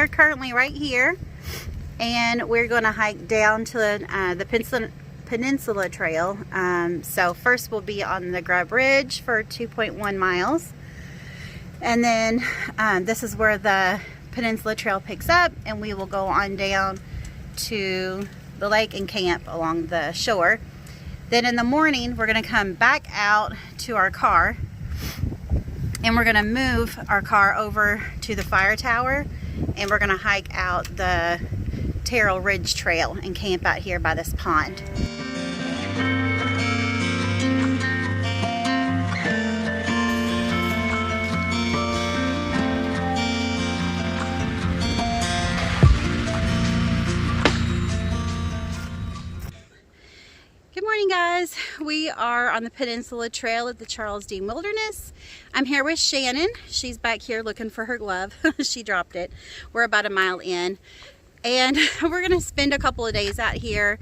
are currently right here, and we're going to hike down to the Peninsula Trail. So first we'll be on the Terrill Ridge for 2.1 miles. And then this is where the Peninsula Trail picks up, and we will go on down to the lake and camp along the shore. Then in the morning, we're going to come back out to our car, and we're going to move our car over to the fire tower, and we're going to hike out the Terrill Ridge Trail and camp out here by this pond. Good morning, guys. We are on the Peninsula Trail at the Charles Deam Wilderness. I'm here with Shannon. She's back here looking for her glove. She dropped it. We're about a mile in, and we're going to spend a couple of days out here.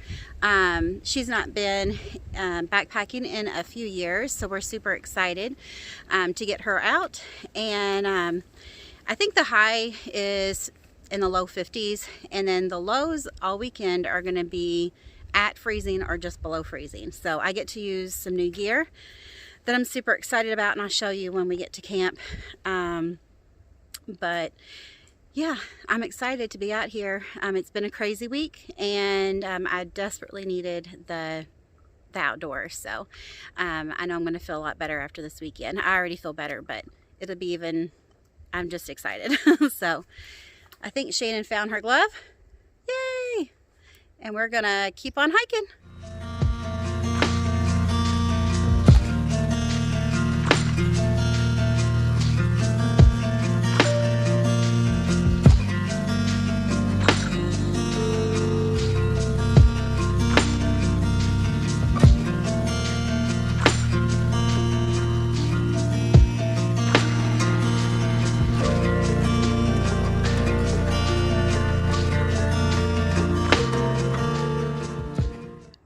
She's not been backpacking in a few years, so we're super excited to get her out. And I think the high is in the low 50s, and then the lows all weekend are going to be at freezing or just below freezing. So I get to use some new gear that I'm super excited about, and I'll show you when we get to camp. But yeah, I'm excited to be out here. It's been a crazy week, and I desperately needed the outdoors. So I know I'm going to feel a lot better after this weekend. I already feel better, but it'll be even, I'm just excited. So I think Shannon found her glove. Yay! And we're gonna keep on hiking.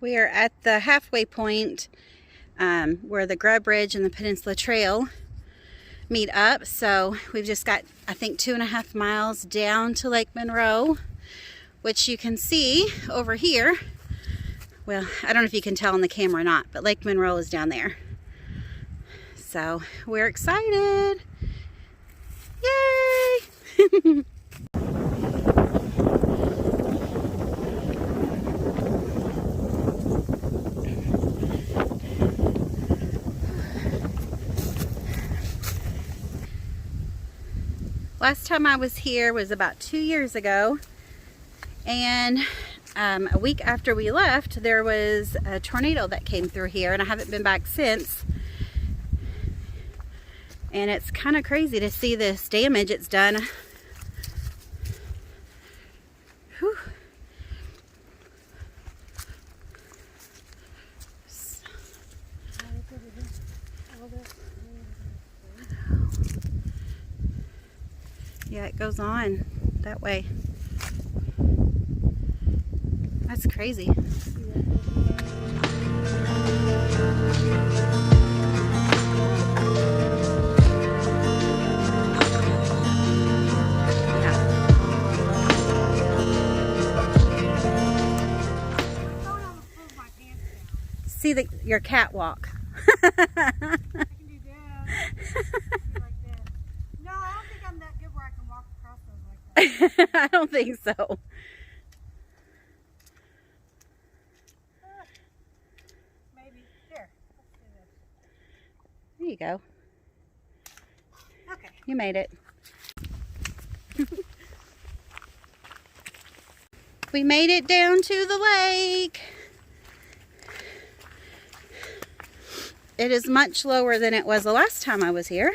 We are at the halfway point where the Terrill Ridge and the Peninsula Trail meet up. So we've just got, I think, 2.5 miles down to Lake Monroe, which you can see over here. Well, I don't know if you can tell on the camera or not, but Lake Monroe is down there. So we're excited. Yay! Last time I was here was about 2 years ago, and a week after we left, there was a tornado that came through here, and I haven't been back since. And it's kind of crazy to see this damage it's done. Whew. Yeah, it goes on that way. That's crazy. See your catwalk. I can do that. Like that. No, I don't think I'm that good where I can walk across those like that. I don't think so. Maybe. Here. Let's do this. There you go. Okay. You made it. We made it down to the lake. It is much lower than it was the last time I was here.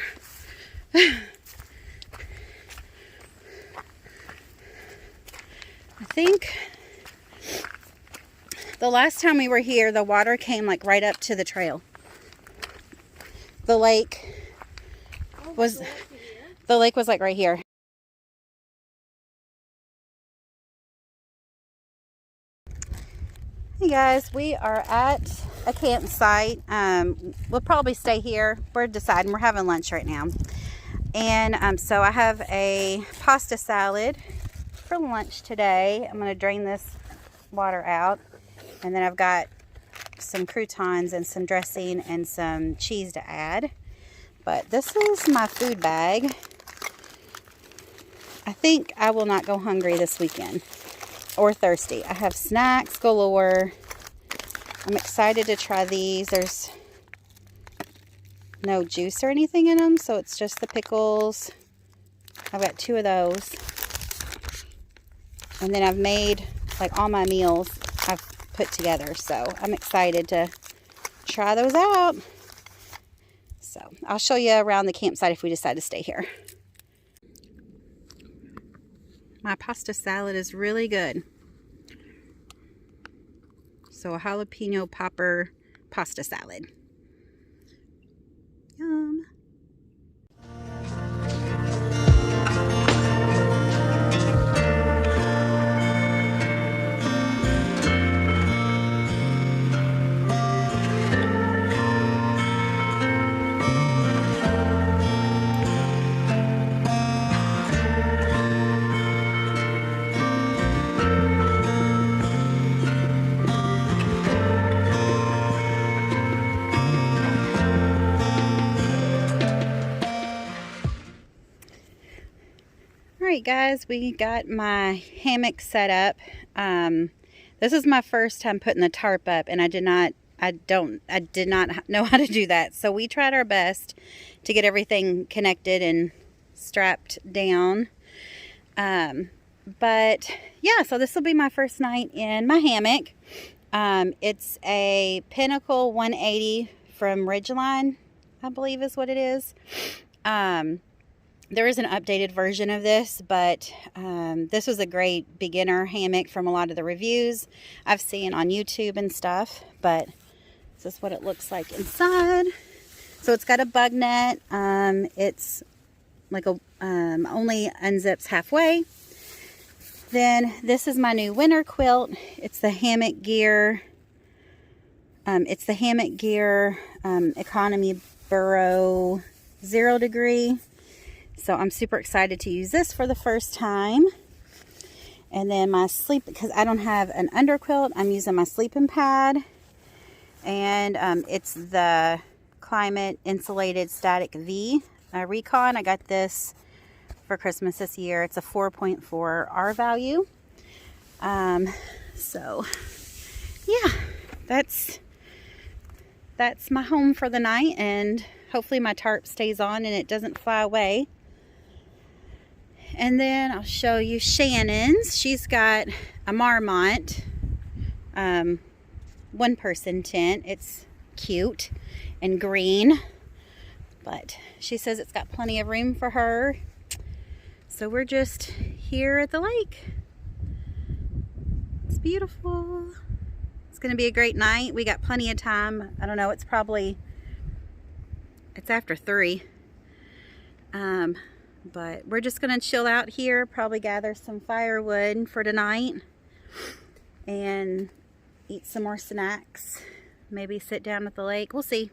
I think the last time we were here, the water came like right up to the trail. The lake was like right here. Hey guys, we are at a campsite. We'll probably stay here. We're deciding. We're having lunch right now. And so I have a pasta salad for lunch today. I'm going to drain this water out. And then I've got some croutons and some dressing and some cheese to add. But this is my food bag. I think I will not go hungry this weekend or thirsty. I have snacks galore. I'm excited to try these. There's no juice or anything in them, so it's just the pickles. I've got 2 of those. And then I've made like all my meals I've put together, so I'm excited to try those out. So I'll show you around the campsite if we decide to stay here. My pasta salad is really good. So a jalapeno popper pasta salad. Yum. Alright guys, we got my hammock set up. This is my first time putting the tarp up, and I did not know how to do that. So we tried our best to get everything connected and strapped down. But yeah, so this will be my first night in my hammock. It's a Pinnacle 180 from Ridgeline, I believe is what it is. There is an updated version of this, but this was a great beginner hammock from a lot of the reviews I've seen on YouTube and stuff. But this is what it looks like inside. So it's got a bug net. It's like a only unzips halfway. Then this is my new winter quilt. It's the Hammock Gear. Economy Burrow 0 degree. So I'm super excited to use this for the first time. And then my sleep, because I don't have an underquilt, I'm using my sleeping pad. And it's the Climate Insulated Static V Recon. I got this for Christmas this year. It's a 4.4 R value. So yeah, that's my home for the night, and hopefully my tarp stays on and it doesn't fly away. And then I'll show you Shannon's. She's got a Marmont one-person tent. It's cute and green, but she says it's got plenty of room for her. So we're just here at the lake. It's beautiful. It's going to be a great night. We got plenty of time. I don't know, it's after 3. But we're just going to chill out here, probably gather some firewood for tonight and eat some more snacks. Maybe sit down at the lake. We'll see.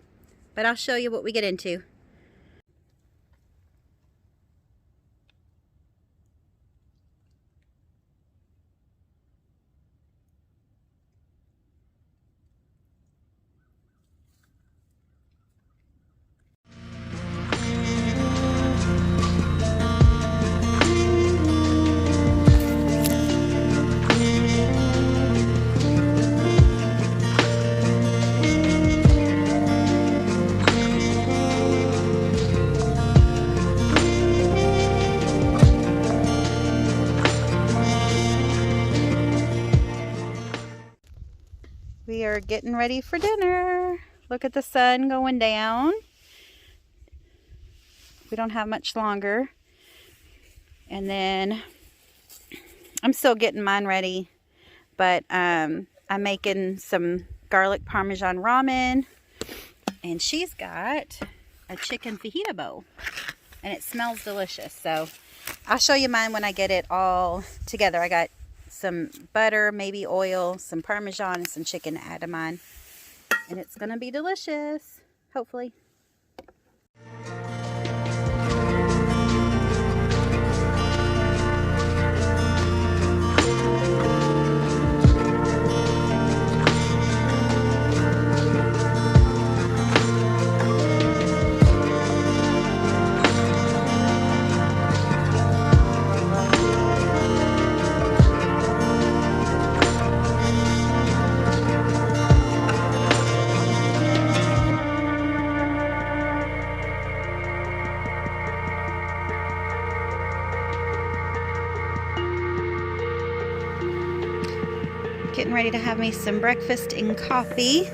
But I'll show you what we get into. We are getting ready for dinner. Look at the sun going down. We don't have much longer. And then I'm still getting mine ready, but I'm making some garlic parmesan ramen, and she's got a chicken fajita bowl, and it smells delicious. So I'll show you mine when I get it all together. I got some butter, maybe oil, some parmesan, and some chicken to add to mine, and it's gonna be delicious, hopefully. Getting ready to have me some breakfast and coffee.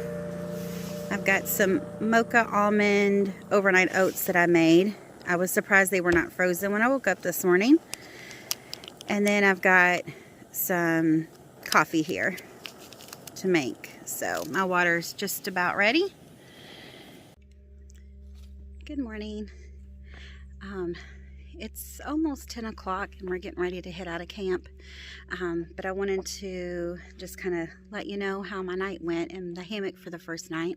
I've got some mocha almond overnight oats that I made. I was surprised they were not frozen when I woke up this morning. And then I've got some coffee here to make. So my water's just about ready. Good morning. It's almost 10 o'clock and we're getting ready to head out of camp. But I wanted to just kind of let you know how my night went in the hammock for the first night.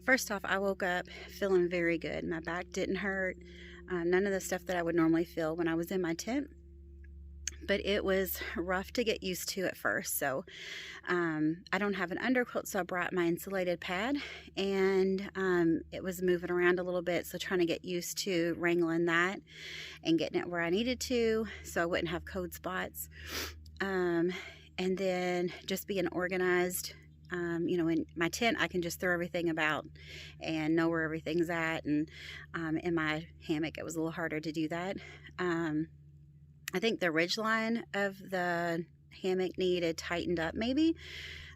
First off, I woke up feeling very good. My back didn't hurt. None of the stuff that I would normally feel when I was in my tent. But it was rough to get used to at first. So I don't have an underquilt, so I brought my insulated pad, and it was moving around a little bit, so trying to get used to wrangling that and getting it where I needed to so I wouldn't have cold spots. And then just being organized. You know, in my tent, I can just throw everything about and know where everything's at. And in my hammock, it was a little harder to do that. I think the ridge line of the hammock needed tightened up maybe,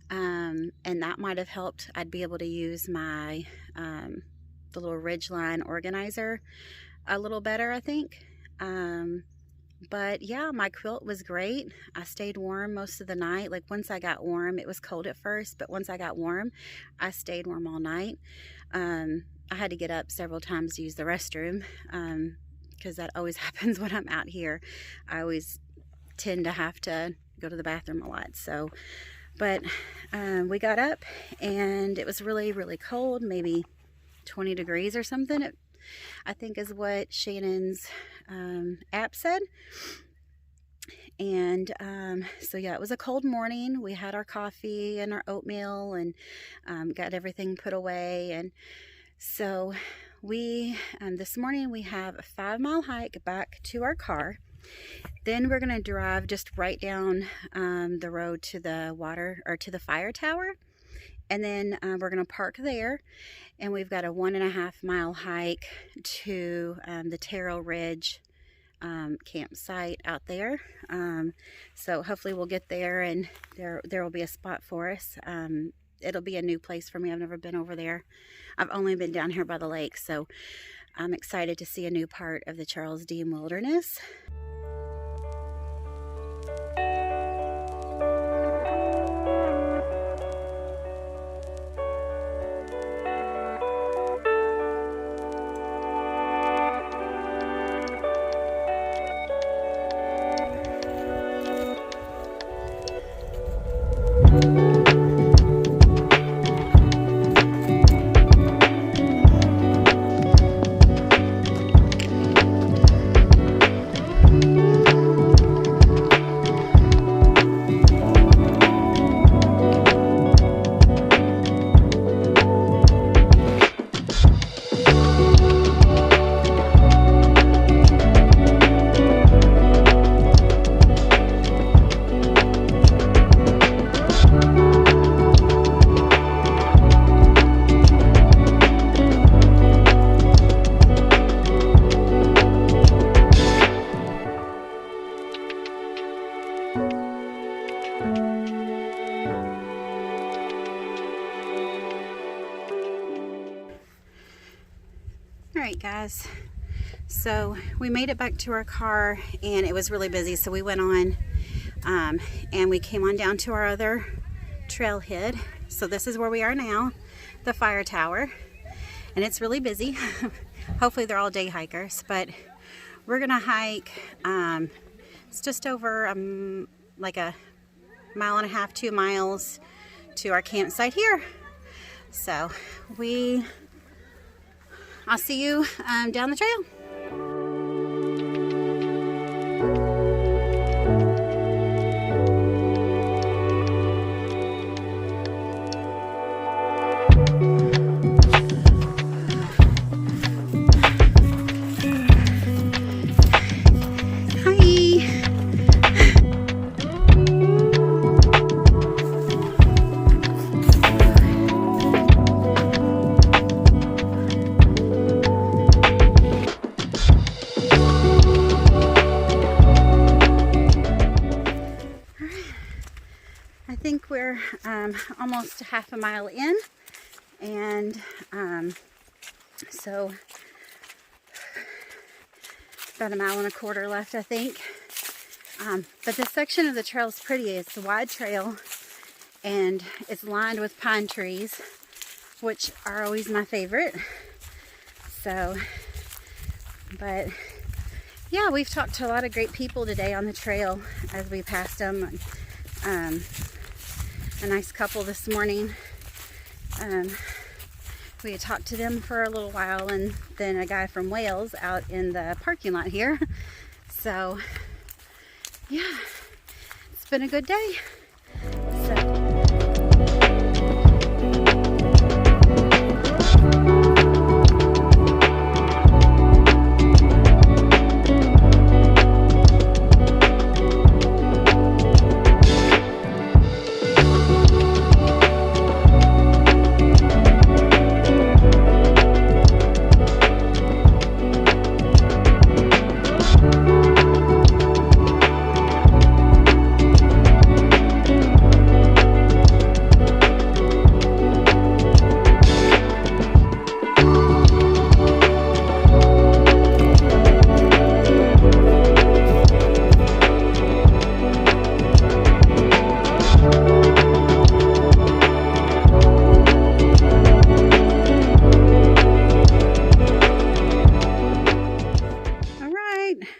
and that might have helped. I'd be able to use my the little ridge line organizer a little better, I think. But yeah, my quilt was great. I stayed warm most of the night. Like once I got warm, it was cold at first, but once I got warm, I stayed warm all night. I had to get up several times to use the restroom, because that always happens when I'm out here. I always tend to have to go to the bathroom a lot. So, but we got up and it was really, really cold, maybe 20 degrees or something. I think is what Shannon's app said. And so yeah, it was a cold morning. We had our coffee and our oatmeal and got everything put away. And so we this morning we have a 5-mile hike back to our car. Then we're going to drive just right down the road to the water, or to the fire tower, and then we're going to park there. And we've got a 1.5-mile hike to the Terrill Ridge campsite out there. So hopefully we'll get there and there will be a spot for us. It'll be a new place for me. I've never been over there. I've only been down here by the lake, so I'm excited to see a new part of the Charles Deam Wilderness. Alright guys, so we made it back to our car and it was really busy, so we went on and we came on down to our other trailhead. So this is where we are now, the fire tower, and it's really busy. Hopefully they're all day hikers, but we're gonna hike. It's just over like a 1.5 miles, 2 miles to our campsite here. So I'll see you down the trail. think we're almost half a mile in, and so about 1.25 miles left, I think. But this section of the trail is pretty. It's a wide trail, and it's lined with pine trees, which are always my favorite. So, but yeah, we've talked to a lot of great people today on the trail as we passed them. A nice couple this morning. We had talked to them for a little while, and then a guy from Wales out in the parking lot here. So, yeah, it's been a good day.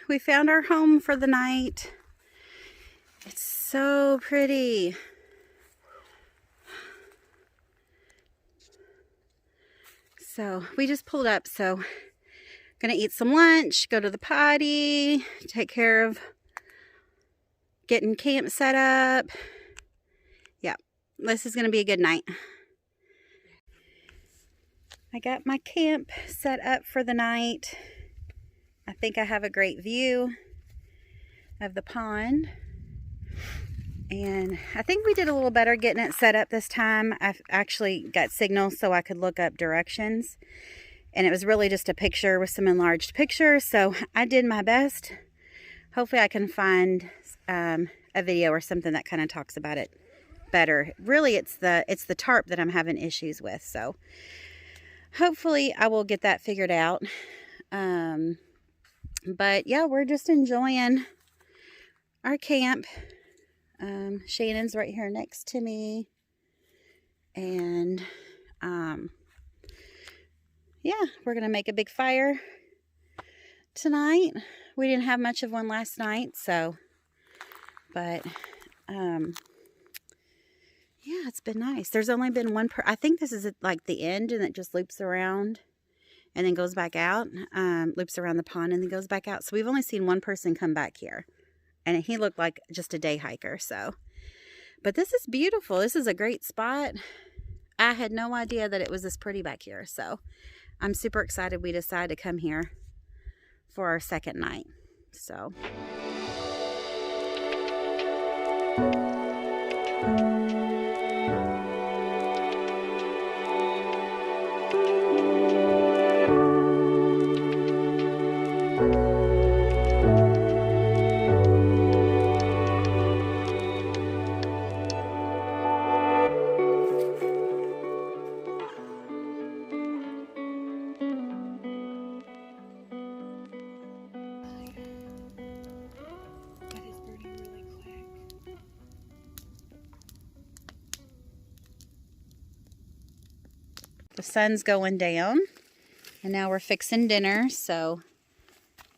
We found our home for the night. It's so pretty. So we just pulled up, so gonna eat some lunch, go to the potty, take care of getting camp set up. Yeah, this is gonna be a good night. I got my camp set up for the night. I think I have a great view of the pond, and I think we did a little better getting it set up this time. I actually got signal so I could look up directions, and it was really just a picture with some enlarged pictures, so I did my best. Hopefully I can find a video or something that kind of talks about it better. Really, it's the tarp that I'm having issues with, so hopefully I will get that figured out. But yeah, we're just enjoying our camp. Shannon's right here next to me, and yeah, we're gonna make a big fire tonight. We didn't have much of one last night, so, but yeah, it's been nice. There's only been one I think this is like the end, and it just loops around and then goes back out, loops around the pond and then goes back out. So we've only seen one person come back here, and he looked like just a day hiker. So, but this is beautiful. This is a great spot. I had no idea that it was this pretty back here. So I'm super excited we decided to come here for our second night. So. The sun's going down, and now we're fixing dinner. So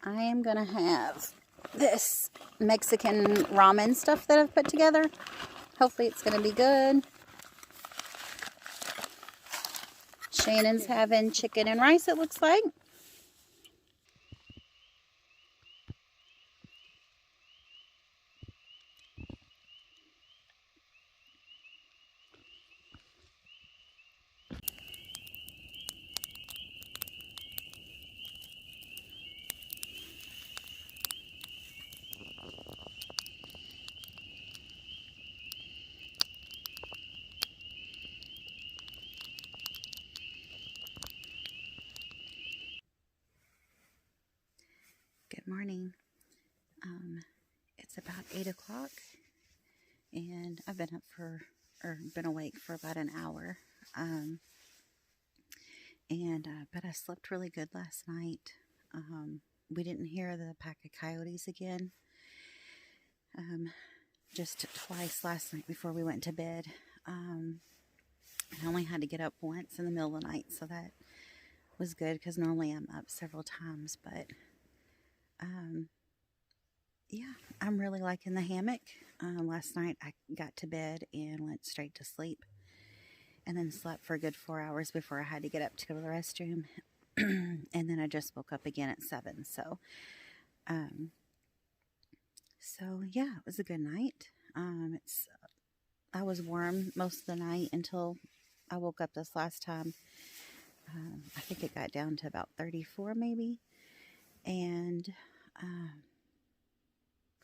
I am gonna have this Mexican ramen stuff that I've put together. Hopefully it's gonna be good. Shannon's having chicken and rice, it looks like. Good morning. It's about 8 o'clock, and I've been up been awake for about an hour. But I slept really good last night. We didn't hear the pack of coyotes again. Just twice last night before we went to bed. I only had to get up once in the middle of the night, so that was good because normally I'm up several times. But yeah, I'm really liking the hammock. Last night I got to bed and went straight to sleep, and then slept for a good 4 hours before I had to get up to go to the restroom. And then I just woke up again at 7. So yeah, it was a good night. I was warm most of the night until I woke up this last time. I think it got down to about 34 maybe. And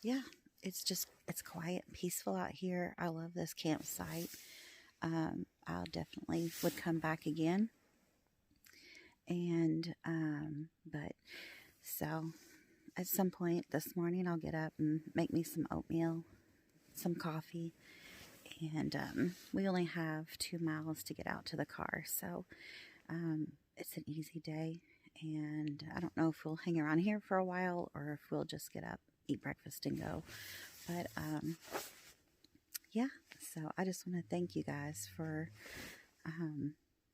yeah, it's quiet and peaceful out here. I love this campsite. I'll definitely would come back again. And but so at some point this morning I'll get up and make me some oatmeal, some coffee, and we only have 2 miles to get out to the car, so it's an easy day. And I don't know if we'll hang around here for a while or if we'll just get up, eat breakfast, and go. But yeah, so I just want to thank you guys for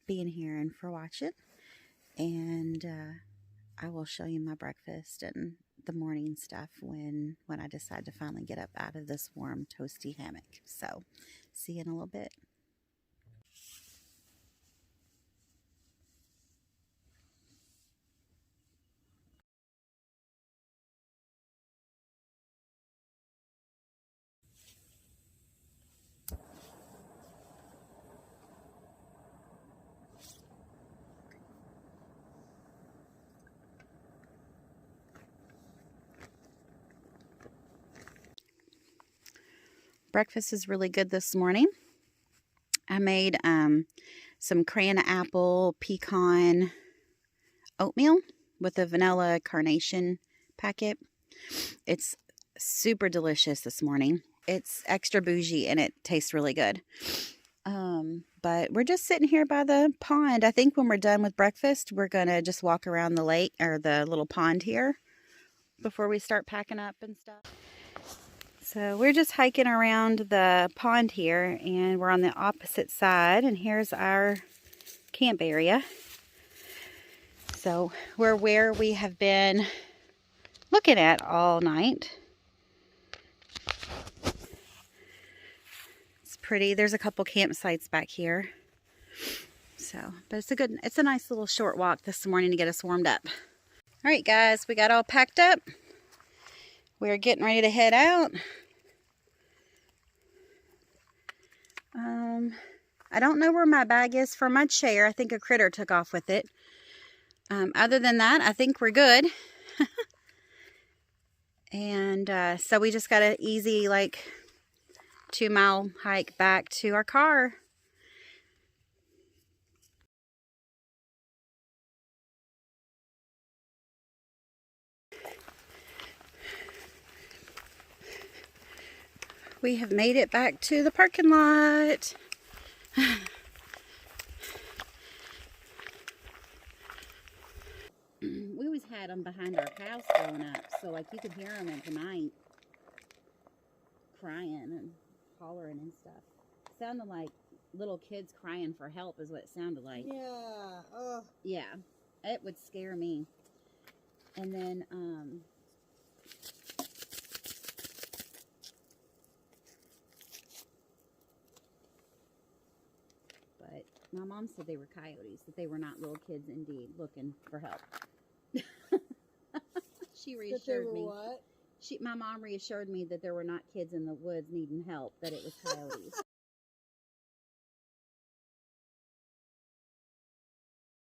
being here and for watching. And I will show you my breakfast and the morning stuff when I decide to finally get up out of this warm, toasty hammock. So see you in a little bit. Breakfast is really good this morning. I made some crayon apple pecan oatmeal with a vanilla carnation packet. It's super delicious this morning. It's extra bougie and it tastes really good. But we're just sitting here by the pond. I think when we're done with breakfast, we're going to just walk around the lake or the little pond here before we start packing up and stuff. So we're just hiking around the pond here, and we're on the opposite side, and here's our camp area. So we're where we have been looking at all night. It's pretty. There's a couple campsites back here. So, but it's a nice little short walk this morning to get us warmed up. All right, guys, we got all packed up. We're getting ready to head out. I don't know where my bag is for my chair. I think a critter took off with it. Other than that, I think we're good. And so we just got an easy, 2-mile hike back to our car. We have made it back to the parking lot. We always had them behind our house growing up, so you could hear them at night crying and hollering and stuff. It sounded like little kids crying for help is what it sounded like. Yeah. Oh. Yeah, it would scare me. And then but my mom said they were coyotes, that they were not little kids indeed looking for help. She reassured me. What? My mom reassured me that there were not kids in the woods needing help, that it was coyotes.